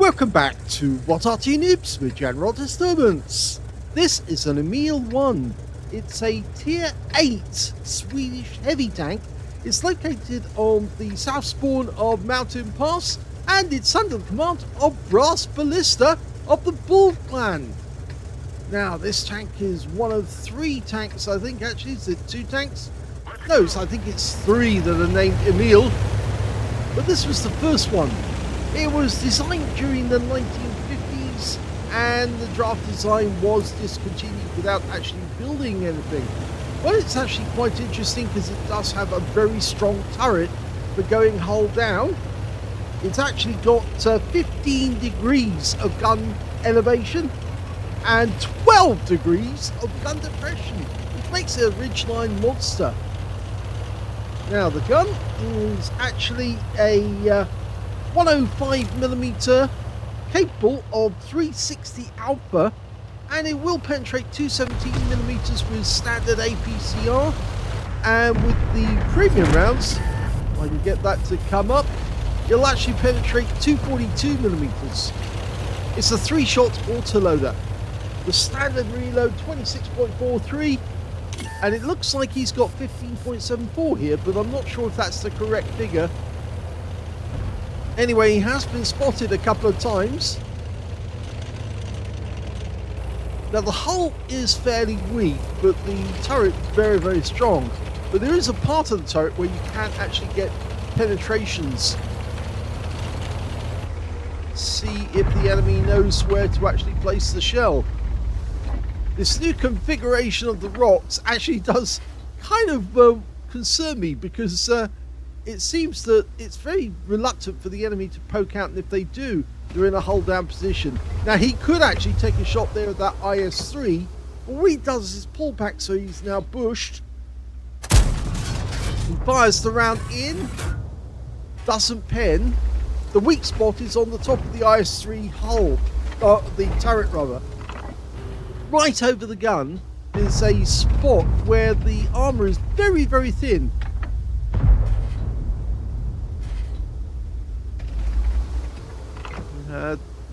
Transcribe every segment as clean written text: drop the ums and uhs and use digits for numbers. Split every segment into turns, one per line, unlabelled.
Welcome back to What Arty Noobs with General Disturbance. This is an EMIL I. It's a tier 8 Swedish heavy tank. It's located on the south spawn of Mountain Pass, and it's under the command of BrassBallista of the Bull clan. Now, this tank is one of 3 tanks, I think. Actually, is it 2 tanks? No, I think it's 3 that are named EMIL, but this was the first one. It was designed during the 1950s, and the draft design was discontinued without actually building anything. But it's actually quite interesting because it does have a very strong turret for going hull down. It's actually got 15 degrees of gun elevation and 12 degrees of gun depression, which makes it a ridgeline monster. Now, the gun is actually a 105mm, capable of 360 alpha, and it will penetrate 217mm with standard APCR, and with the premium rounds, if I can get that to come up, it'll actually penetrate 242mm. It's a 3-shot autoloader. The standard reload 26.43, and it looks like he's got 15.74 here, but I'm not sure if that's the correct figure. Anyway, he has been spotted a couple of times. Now, the hull is fairly weak, but the turret is very, very strong. But there is a part of the turret where you can actually get penetrations. See if the enemy knows where to actually place the shell. This new configuration of the rocks actually does kind of concern me, because it seems that it's very reluctant for the enemy to poke out, and if they do, they're in a hold down position. Now, he could actually take a shot there with that IS-3, but what he does is pull back, so he's now bushed. He fires the round in, doesn't pen. The weak spot is on the top of the IS-3 hull, the turret rather. Right over the gun is a spot where the armour is very, very thin.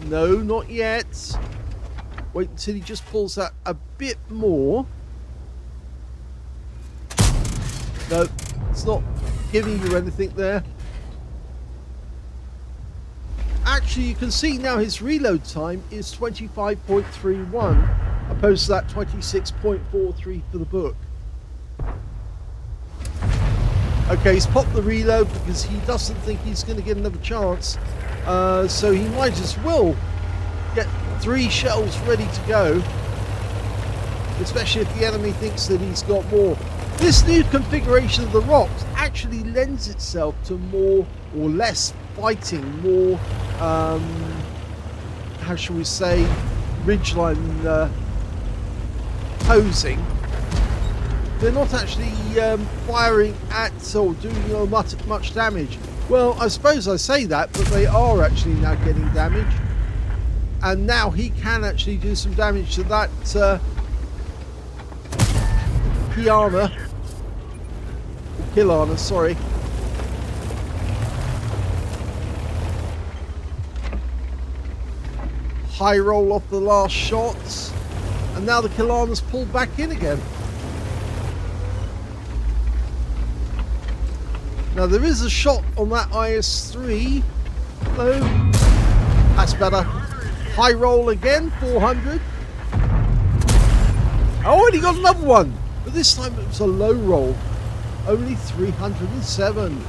No, not yet. Wait until he just pulls that a bit more. No, it's not giving you anything there. Actually, you can see now his reload time is 25.31, opposed to that 26.43 for the book. Okay, he's popped the reload because he doesn't think he's going to get another chance. So he might as well get 3 shells ready to go, especially if the enemy thinks that he's got more. This new configuration of the rocks actually lends itself to more or less fighting, more, how shall we say, ridgeline posing. They're not actually firing at or doing much damage. Well, I suppose I say that, but they are actually now getting damage. And now he can actually do some damage to that Kiana. Kilana, sorry. High roll off the last shots. And now the Kilana's pulled back in again. Now, there is a shot on that IS-3. Hello. That's better. High roll again, 400. I already got another one, but this time it was a low roll. Only 307.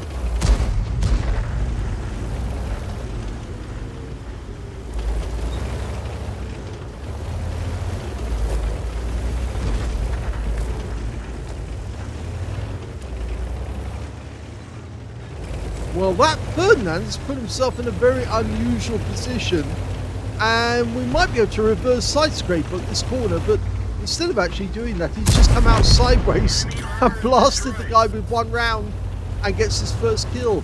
Well, that Ferdinand has put himself in a very unusual position, and we might be able to reverse side scrape on this corner, but instead of actually doing that, he's just come out sideways and blasted the guy with 1 round and gets his first kill.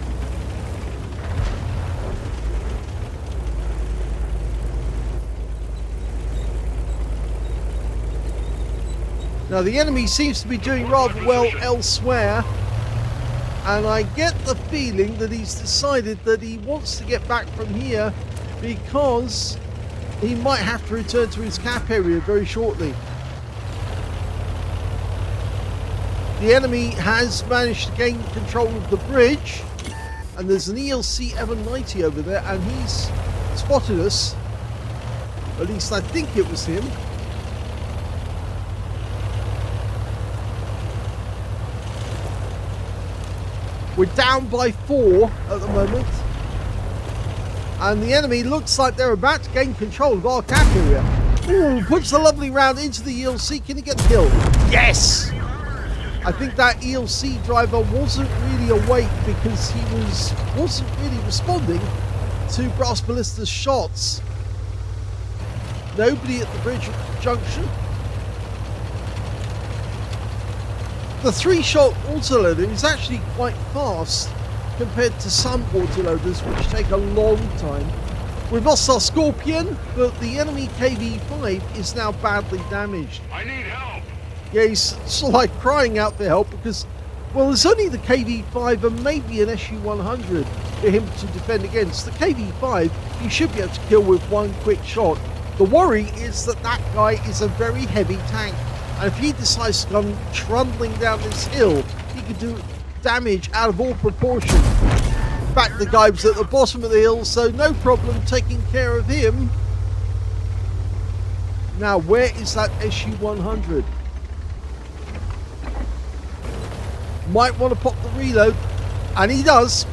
Now, the enemy seems to be doing rather well elsewhere. And I get the feeling that he's decided that he wants to get back from here because he might have to return to his cap area very shortly. The enemy has managed to gain control of the bridge, and there's an ELC Ever-90 over there, and he's spotted us. At least I think it was him. We're down by 4 at the moment. And the enemy looks like they're about to gain control of our cap area. Ooh, puts the lovely round into the ELC. Can he get the kill? Yes! I think that ELC driver wasn't really awake because he wasn't really responding to BrassBallista's shots. Nobody at the bridge junction. The 3-shot autoloader is actually quite fast compared to some autoloaders which take a long time. We've lost our Scorpion, but the enemy KV-5 is now badly damaged.
I need help.
Yeah, he's sort of like crying out for help because, well, there's only the KV-5 and maybe an SU-100 for him to defend against. The KV-5 he should be able to kill with one quick shot. The worry is that that guy is a very heavy tank, and if he decides to come trundling down this hill, he could do damage out of all proportion. In fact, the guy was at the bottom of the hill, so no problem taking care of him. Now, where is that SU-100? Might want to pop the reload, and he does.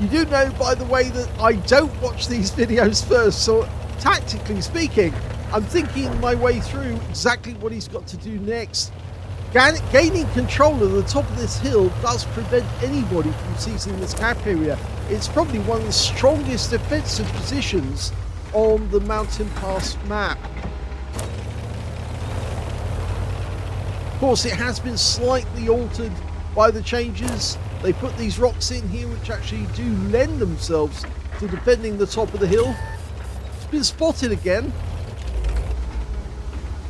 You do know, by the way, that I don't watch these videos first, so tactically speaking, I'm thinking my way through exactly what he's got to do next. Gaining control of the top of this hill does prevent anybody from seizing this cap area. It's probably one of the strongest defensive positions on the Mountain Pass map. Of course, it has been slightly altered by the changes. They put these rocks in here which actually do lend themselves to defending the top of the hill. It's been spotted again.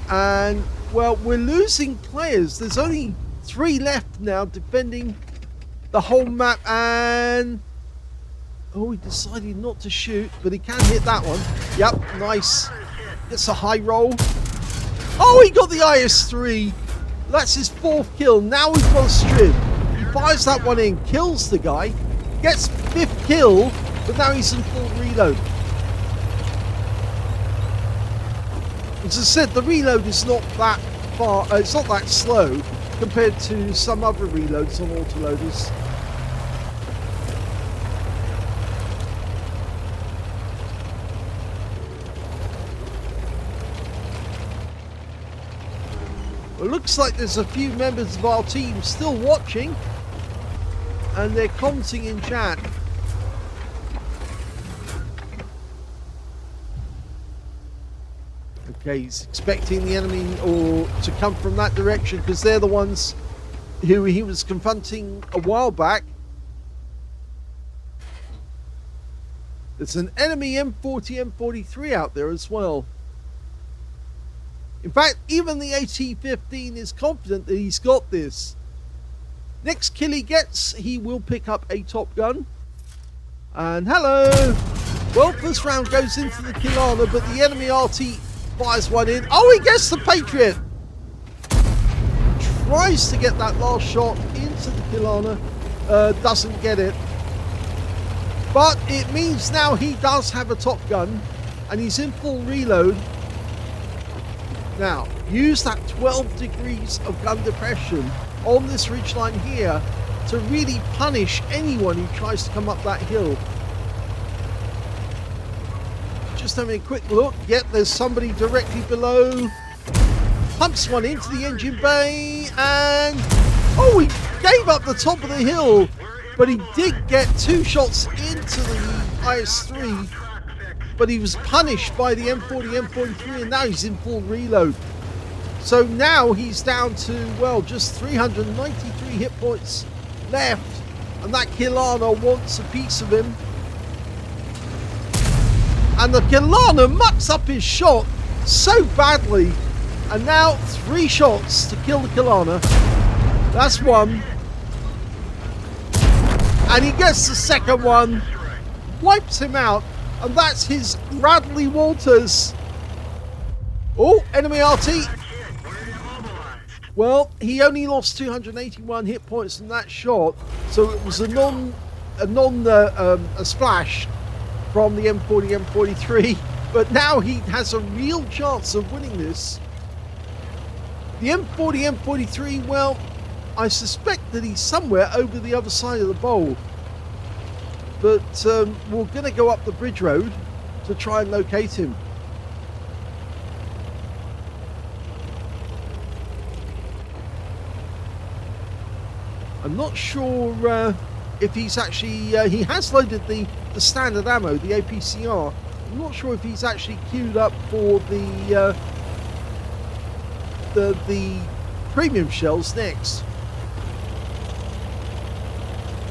And, well, we're losing players. There's only 3 left now defending the whole map. And, oh, he decided not to shoot, but he can hit that one. Yep, nice. Gets a high roll. Oh, he got the IS-3. That's his 4th kill. Now we've got a strip. He fires that one in, kills the guy, gets 5th kill, but now he's in full reload. As I said, the reload is not that far, it's not that slow compared to some other reloads on autoloaders. It looks like there's a few members of our team still watching, and they're commenting in chat. Okay, he's expecting the enemy to come from that direction because they're the ones who he was confronting a while back. There's an enemy M40, M43 out there as well. In fact, even the AT-15 is confident that he's got this. Next kill he gets, he will pick up a Top Gun. And hello! Well, first round goes into the Kilana, but the enemy Arty fires one in. Oh, he gets the Patriot! Tries to get that last shot into the Kilana. Doesn't get it. But it means now he does have a Top Gun, and he's in full reload. Now, use that 12 degrees of gun depression on this ridgeline here to really punish anyone who tries to come up that hill. Just having a quick look. Yep, there's somebody directly below. Pumps one into the engine bay, and oh, he gave up the top of the hill, but he did get 2 shots into the IS-3. But he was punished by the M40, M43, and now he's in full reload. So now he's down to, well, just 393 hit points left. And that Kilana wants a piece of him. And the Kilana mucks up his shot so badly. And now 3 shots to kill the Kilana. That's 1. And he gets the second one, wipes him out, and that's his Bradley Walters. Oh, enemy Arty. Well, he only lost 281 hit points in that shot, so it was a splash from the M40, M43, but now he has a real chance of winning this. The M40, M43, well, I suspect that he's somewhere over the other side of the bowl, but we're going to go up the bridge road to try and locate him. I'm not sure if he's actually, he has loaded the standard ammo, the APCR. I'm not sure if he's actually queued up for the premium shells next.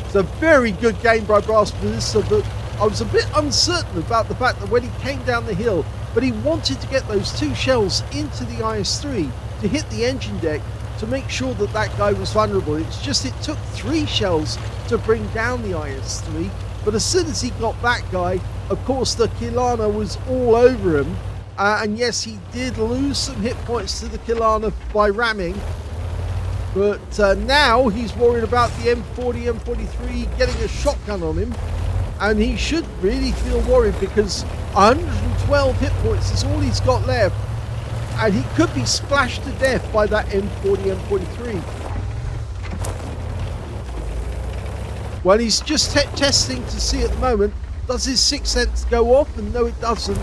It's a very good game by BrassBallista, but I was a bit uncertain about the fact that when he came down the hill, but he wanted to get those 2 shells into the IS-3 to hit the engine deck to make sure that that guy was vulnerable. It's just it took 3 shells to bring down the IS-3, but as soon as he got that guy, of course the Kilana was all over him, and yes, he did lose some hit points to the Kilana by ramming, but now he's worried about the M40, M43 getting a shotgun on him, and he should really feel worried because 112 hit points is all he's got left, and he could be splashed to death by that M40, M43. Well, he's just testing to see at the moment, does his 6th sense go off? And no, it doesn't.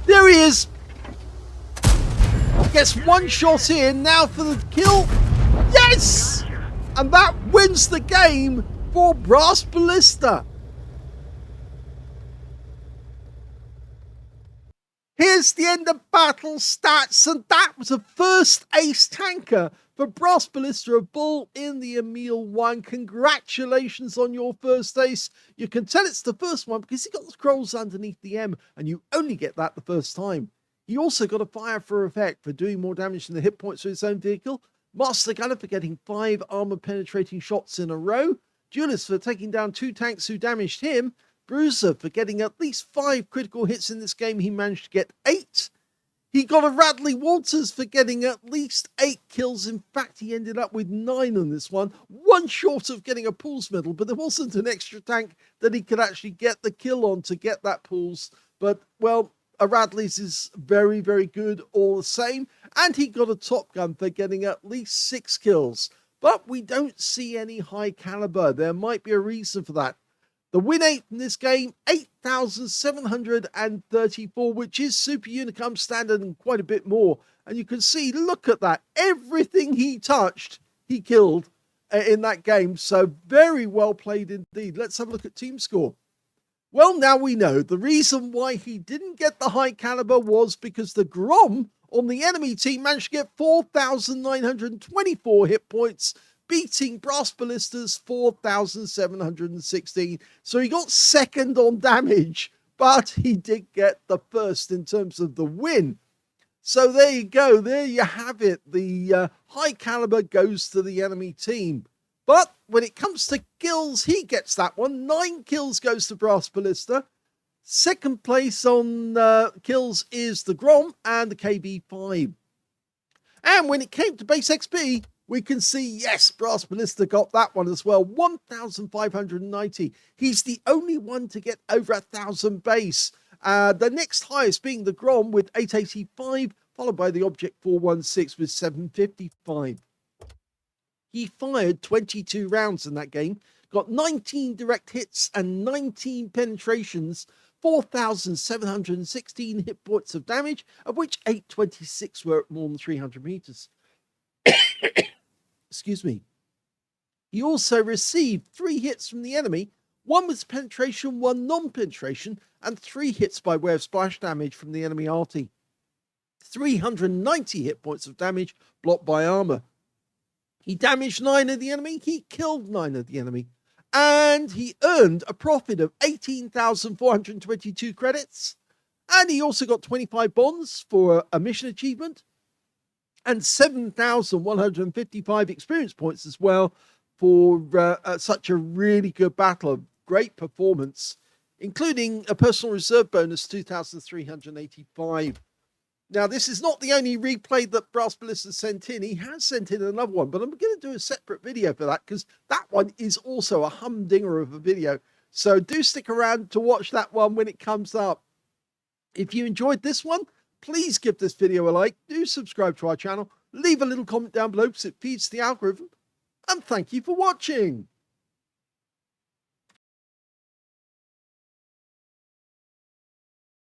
There he is! Gets 1 shot in, now for the kill. Yes! And that wins the game for BrassBallista. Here's the end of battle stats, and that was a first ace tanker for BrassBallista of Bull in the EMIL I. Congratulations on your first ace. You can tell it's the first one because he got the scrolls underneath the M, and you only get that the first time. He also got a fire for effect for doing more damage than the hit points for his own vehicle. Master Gunner for getting 5 armor penetrating shots in a row. Duelist for taking down 2 tanks who damaged him. Bruiser for getting at least 5 critical hits in this game. He managed to get 8. He got a Bradley Walters for getting at least 8 kills. In fact, he ended up with 9 on this one. 1 short of getting a Pools medal, but there wasn't an extra tank that he could actually get the kill on to get that Pools. But, well, a Bradley's is very, very good all the same. And he got a Top Gun for getting at least 6 kills. But we don't see any high caliber. There might be a reason for that. The win rate in this game, 8,734, which is Super Unicum standard and quite a bit more. And you can see, look at that. Everything he touched, he killed in that game. So very well played indeed. Let's have a look at team score. Well, now we know the reason why he didn't get the high caliber was because the Grom on the enemy team managed to get 4,924 hit points, beating BrassBallista's 4,716. So he got second on damage, but he did get the first in terms of the win. So there you go. There you have it. The high caliber goes to the enemy team. But when it comes to kills, he gets that one. 9 kills goes to BrassBallista. Second place on kills is the Grom and the KB5. And when it came to base XP, we can see, yes, BrassBallista got that one as well. 1,590. He's the only one to get over 1,000 base. The next highest being the Grom with 885, followed by the Object 416 with 755. He fired 22 rounds in that game, got 19 direct hits and 19 penetrations, 4,716 hit points of damage, of which 826 were at more than 300 meters. Excuse me. He also received 3 hits from the enemy, 1 with penetration, 1 non-penetration, and 3 hits by way of splash damage from the enemy Arty. 390 hit points of damage blocked by armor. He damaged 9 of the enemy, he killed 9 of the enemy, and he earned a profit of 18,422 credits, and he also got 25 bonds for a mission achievement, and 7,155 experience points as well for such a really good battle of great performance, including a personal reserve bonus 2,385. Now, this is not the only replay that BrassBallista sent in. He has sent in another one, but I'm going to do a separate video for that because that one is also a humdinger of a video. So do stick around to watch that one when it comes up. If you enjoyed this one, please give this video a like. Do subscribe to our channel. Leave a little comment down below because it feeds the algorithm. And thank you for watching.